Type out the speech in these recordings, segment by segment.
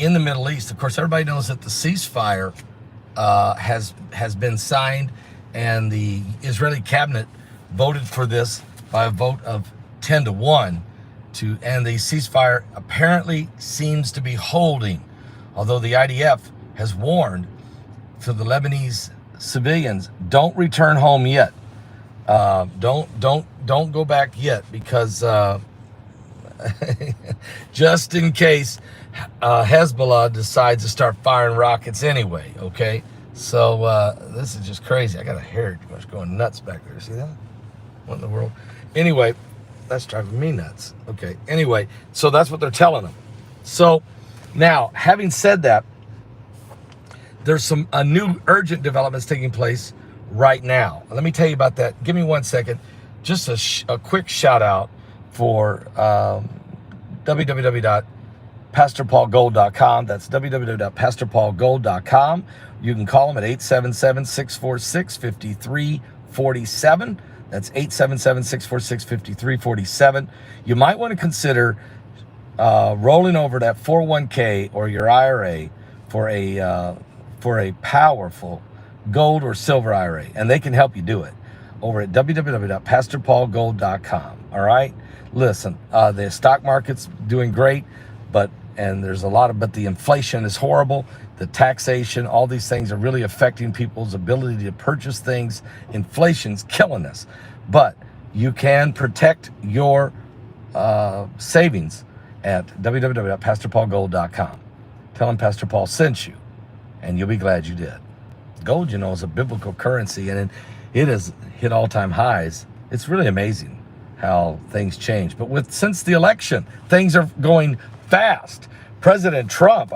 in the Middle East. Of course, everybody knows that the ceasefire has been signed, and the Israeli cabinet voted for this by a vote of 10-1 and the ceasefire apparently seems to be holding, although the IDF has warned to the Lebanese civilians, don't return home yet. Don't go back yet, because just in case Hezbollah decides to start firing rockets anyway. Okay, so this is just crazy. I got a hair going nuts back there. See that? What in the world? Anyway, that's driving me nuts. Okay, anyway, so that's what they're telling them. So now, having said that, there's some new urgent developments taking place right now. Let me tell you about that. Give me 1 second. Just a quick shout out for www.pastorpaulgold.com. That's www.pastorpaulgold.com. You can call them at 877-646-5347. That's 877-646-5347. You might want to consider rolling over that 401k or your IRA for a powerful gold or silver IRA, and they can help you do it over at www.pastorpaulgold.com. All right, listen, the stock market's doing great, but the inflation is horrible. The taxation, all these things are really affecting people's ability to purchase things. Inflation's killing us, but you can protect your savings at www.pastorpaulgold.com. Tell them Pastor Paul sent you, and you'll be glad you did. Gold, is a biblical currency, and it has hit all-time highs. It's really amazing how things change. But since the election, things are going fast. President Trump,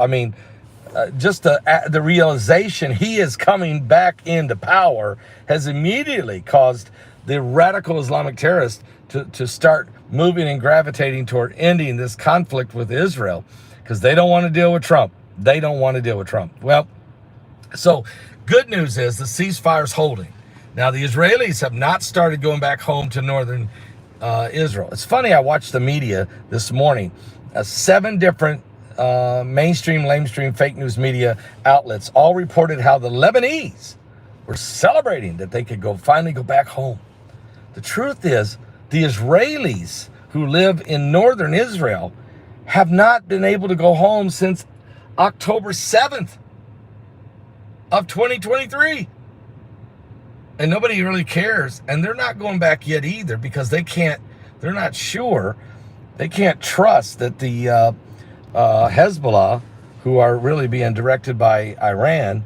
just the realization he is coming back into power has immediately caused the radical Islamic terrorists to start moving and gravitating toward ending this conflict with Israel, because they don't want to deal with Trump. Well, so good news is the ceasefire's holding. Now, the Israelis have not started going back home to northern Israel. It's funny, I watched the media this morning. 7 different mainstream, lamestream, fake news media outlets all reported how the Lebanese were celebrating that they could finally go back home. The truth is, the Israelis who live in northern Israel have not been able to go home since October 7th of 2023. And nobody really cares. And they're not going back yet either, because they're not sure. They can't trust that the Hezbollah, who are really being directed by Iran,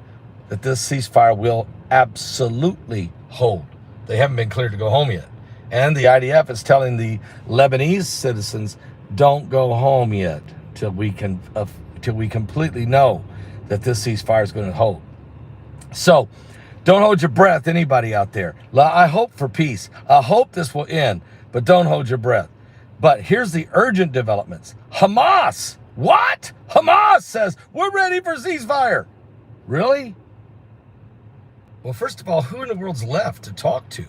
that this ceasefire will absolutely hold. They haven't been cleared to go home yet. And the IDF is telling the Lebanese citizens, don't go home yet till we completely know that this ceasefire is going to hold. So don't hold your breath, anybody out there. I hope for peace. I hope this will end, but don't hold your breath. But here's the urgent developments. Hamas. What? Hamas says, we're ready for ceasefire. Really? Well, first of all, who in the world's left to talk to?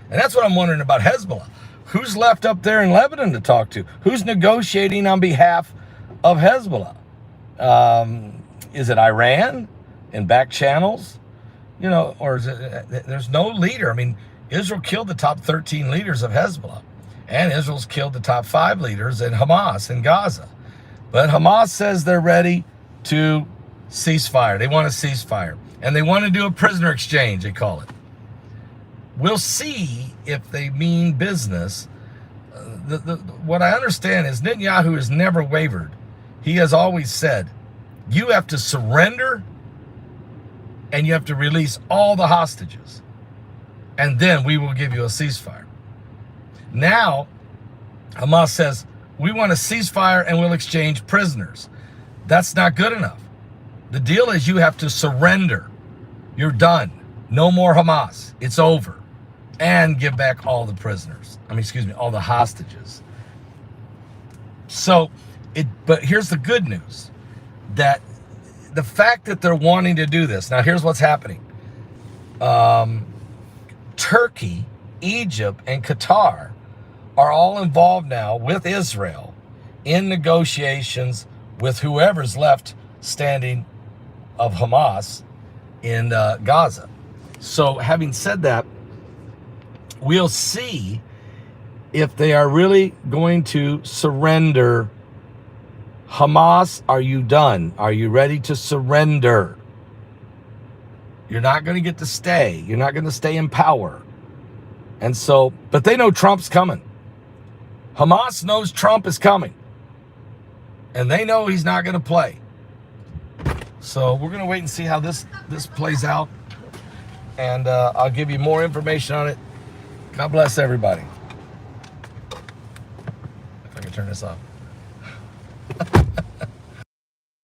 And that's what I'm wondering about Hezbollah. Who's left up there in Lebanon to talk to? Who's negotiating on behalf of Hezbollah? Is it Iran in back channels? Or is it, there's no leader. Israel killed the top 13 leaders of Hezbollah, and Israel's killed the top 5 leaders in Hamas in Gaza. But Hamas says they're ready to ceasefire. They want a ceasefire, and they want to do a prisoner exchange, they call it. We'll see if they mean business. What I understand is Netanyahu has never wavered. He has always said, you have to surrender and you have to release all the hostages, and then we will give you a ceasefire. Now, Hamas says, we want a ceasefire and we'll exchange prisoners. That's not good enough. The deal is you have to surrender. You're done. No more Hamas. It's over. And give back all the prisoners. All the hostages. But here's the good news. That the fact that they're wanting to do this. Now, here's what's happening. Turkey, Egypt, and Qatar are all involved now with Israel in negotiations with whoever's left standing of Hamas in Gaza. So having said that, we'll see if they are really going to surrender. Hamas, are you done? Are you ready to surrender? You're not going to get to stay. You're not going to stay in power. And so, but they know Trump's coming. Hamas knows Trump is coming. And they know he's not going to play. So we're going to wait and see how this plays out. And I'll give you more information on it. God bless everybody. If I can turn this off.